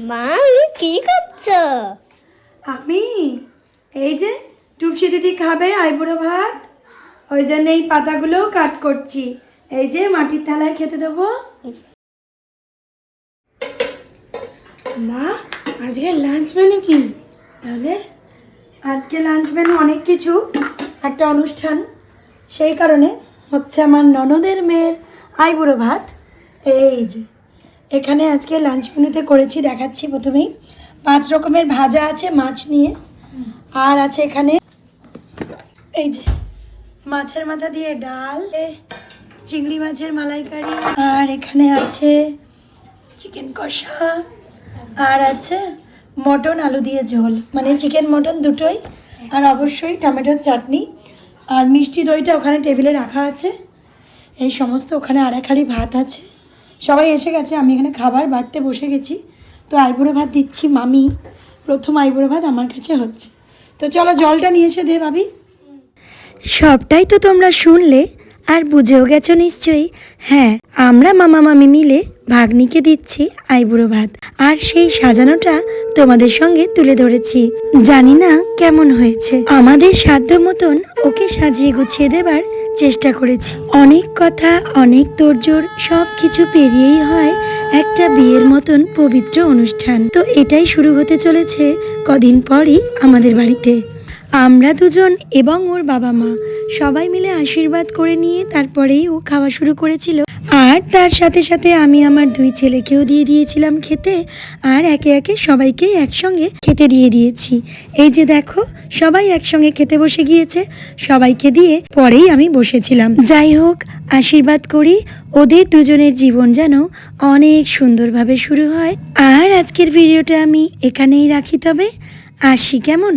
মা কি করছো? আমি এই যে টুপসি দিদি খাবে আইবুড়ো ভাত, ওই জন্য এই পাতাগুলোও কাট করছি। এই যে মাটির থালায় খেতে দেবো। মা আজকে লাঞ্চ মেনু কি? তাহলে আজকে লাঞ্চ মেনু অনেক কিছু, একটা অনুষ্ঠান, সেই কারণে হচ্ছে আমার ননদের মেয়ের আইবুড়ো ভাত। এই যে এখানে আজকে লাঞ্চ মেনুতে করেছি, দেখাচ্ছি। প্রথমেই 5 রকমের ভাজা আছে মাছ নিয়ে, আর আছে এখানে এই যে মাছের মাথা দিয়ে ডাল, চিংড়ি মাছের মালাইকারি, আর এখানে আছে চিকেন কষা, আর আছে মটন আলু দিয়ে ঝোল, মানে চিকেন মটন দুটোই, আর অবশ্যই টমেটোর চাটনি, আর মিষ্টি দইটা ওখানে টেবিলে রাখা আছে। এই সমস্ত ওখানে আর এক হাঁড়ি ভাত আছে। সবাই এসে গেছে, আমি এখানে খাবার বাড়তে বসে গেছি। তো আইবুড়ো ভাত দিচ্ছি, মামি প্রথম আইবুড়ো ভাত আমার কাছে হচ্ছে। তো চলো জলটা নিয়ে এসে দে ভাবি। সবটাই তো তোমরা শুনলে আর বুঝেও গেছো নিশ্চয়ই। হ্যাঁ, আমরা মামা মামি মিলে ভাগ্নিকে দিচ্ছি আইবুড়ো ভাত, আর সেই সাজানোটা তোমাদের সঙ্গে তুলে ধরেছি। জানি না কেমন হয়েছে, আমাদের সাধ্য মতন ওকে সাজিয়ে গুছিয়ে দেবার চেষ্টা করেছি। অনেক কথা, অনেক তোড়জোড়, সব কিছু পেরিয়েই হয় একটা বিয়ের মতন পবিত্র অনুষ্ঠান। তো এটাই শুরু হতে চলেছে কদিন পরই আমাদের বাড়িতে। আমরা দুজন এবং ওর বাবা মা সবাই মিলে আশীর্বাদ করে নিয়ে তারপরেই ও খাওয়া শুরু করেছিল, আর তার সাথে সাথে আমি আমার 2 ছেলেকেও দিয়ে দিয়েছিলাম খেতে, আর একে একে সবাইকে একসঙ্গে খেতে দিয়ে দিয়েছি। এই যে দেখো, সবাই একসঙ্গে খেতে বসে গিয়েছে, সবাইকে দিয়ে পরেই আমি বসেছিলাম। যাই হোক, আশীর্বাদ করি ওদের দুজনের জীবন যেন অনেক সুন্দরভাবে শুরু হয়। আর আজকের ভিডিওটা আমি এখানেই রাখি, তবে আসি, কেমন?